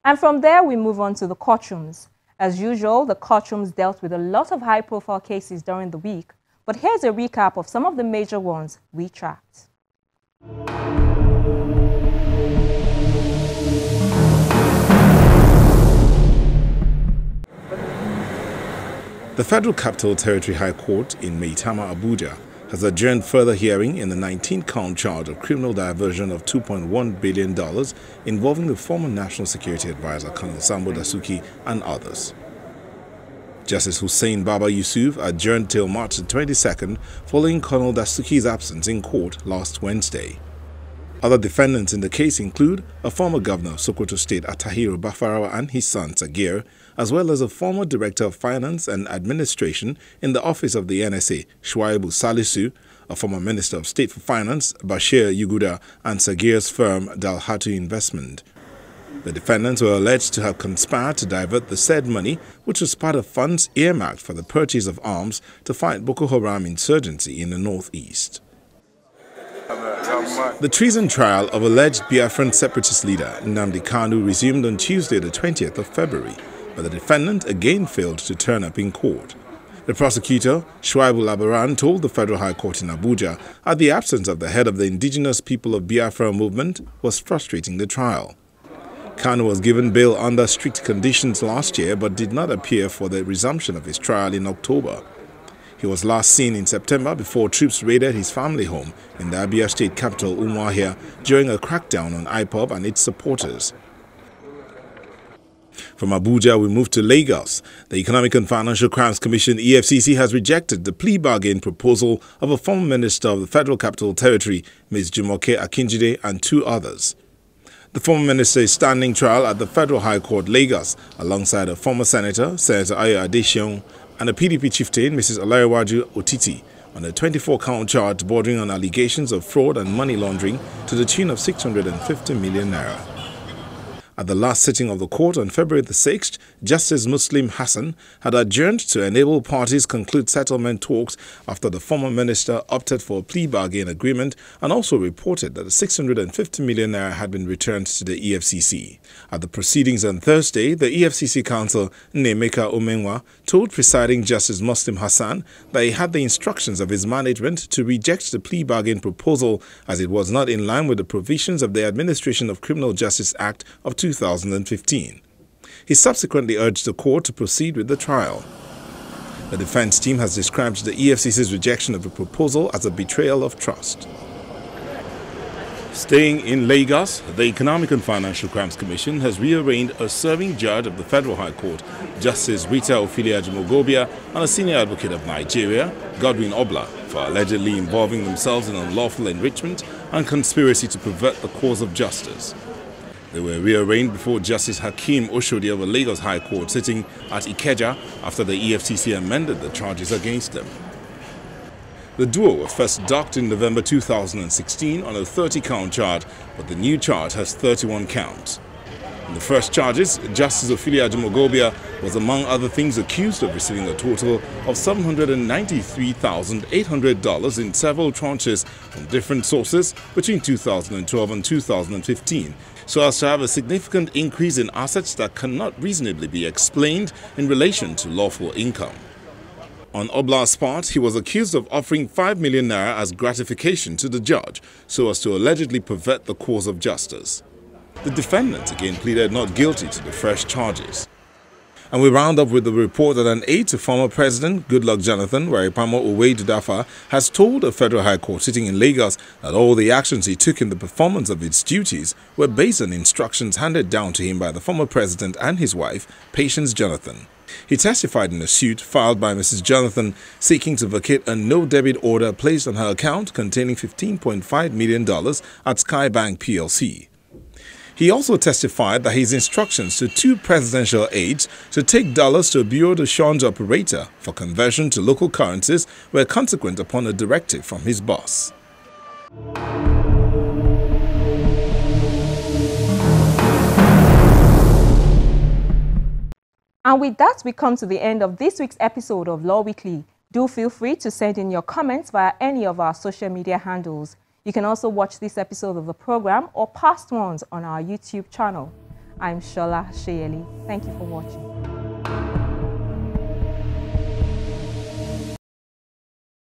And from there, we move on to the courtrooms. As usual, the courtrooms dealt with a lot of high-profile cases during the week, but here's a recap of some of the major ones we tracked. The Federal Capital Territory High Court in Maitama, Abuja, has adjourned further hearing in the 19th-count charge of criminal diversion of $2.1 billion involving the former National Security Advisor Colonel Sambo Dasuki and others. Justice Hussein Baba Yusuf adjourned till March 22nd following Colonel Dasuki's absence in court last Wednesday. Other defendants in the case include a former governor of Sokoto State Atahiru Bafarawa and his son Sagir, as well as a former director of finance and administration in the office of the NSA, Shuaibu Salisu, a former minister of state for finance, Bashir Yuguda, and Sagir's firm DALHATU Investment. The defendants were alleged to have conspired to divert the said money, which was part of funds earmarked for the purchase of arms to fight Boko Haram insurgency in the northeast. The treason trial of alleged Biafran separatist leader Nnamdi Kanu resumed on Tuesday the 20th of February, but the defendant again failed to turn up in court. The prosecutor, Shuaibu Labaran, told the Federal High Court in Abuja that the absence of the head of the indigenous people of Biafra movement was frustrating the trial. Kanu was given bail under strict conditions last year but did not appear for the resumption of his trial in October. He was last seen in September before troops raided his family home in the Abia state capital, Umuahia, during a crackdown on IPOB and its supporters. From Abuja, we move to Lagos. The Economic and Financial Crimes Commission, EFCC, has rejected the plea bargain proposal of a former minister of the Federal Capital Territory, Ms. Jumoke Akinjide, and two others. The former minister is standing trial at the Federal High Court, Lagos, alongside a former senator, Senator Ayo Adeseun, and a PDP chieftain, Mrs. Olayiwaju Otiti, on a 24-count charge bordering on allegations of fraud and money laundering to the tune of 650 million naira. At the last sitting of the court on February the 6th, Justice Muslim Hassan had adjourned to enable parties conclude settlement talks after the former minister opted for a plea bargain agreement and also reported that the 650 million naira had been returned to the EFCC. At the proceedings on Thursday, the EFCC counsel Nnemeka Omenwa told presiding Justice Muslim Hassan that he had the instructions of his management to reject the plea bargain proposal as it was not in line with the provisions of the Administration of Criminal Justice Act of 2015. He subsequently urged the court to proceed with the trial. The defense team has described the EFCC's rejection of the proposal as a betrayal of trust. Staying in Lagos, the Economic and Financial Crimes Commission has rearranged a serving judge of the Federal High Court, Justice Ofili-Ajumogobia, and a senior advocate of Nigeria, Godwin Obla, for allegedly involving themselves in unlawful enrichment and conspiracy to pervert the cause of justice. They were rearranged before Justice Hakeem Oshodi of the Lagos High Court sitting at Ikeja after the EFCC amended the charges against them. The duo were first docked in November 2016 on a 30-count charge, but the new charge has 31 counts. In the first charges, Justice Ofili-Ajumogobia was among other things accused of receiving a total of $793,800 in several tranches from different sources between 2012 and 2015, so as to have a significant increase in assets that cannot reasonably be explained in relation to lawful income. On Obla's part, he was accused of offering 5 million naira as gratification to the judge so as to allegedly pervert the cause of justice. The defendant again pleaded not guilty to the fresh charges. And we round up with the report that an aide to former President Goodluck Jonathan, Waripamo Owe-Dudafa, has told a Federal High Court sitting in Lagos that all the actions he took in the performance of its duties were based on instructions handed down to him by the former president and his wife, Patience Jonathan. He testified in a suit filed by Mrs. Jonathan seeking to vacate a no-debit order placed on her account containing $15.5 million at Skybank PLC. He also testified that his instructions to two presidential aides to take dollars to a bureau de change operator for conversion to local currencies were consequent upon a directive from his boss. And with that, we come to the end of this week's episode of Law Weekly. Do feel free to send in your comments via any of our social media handles. You can also watch this episode of the program or past ones on our YouTube channel. I'm Shola Sheyeli. Thank you for watching.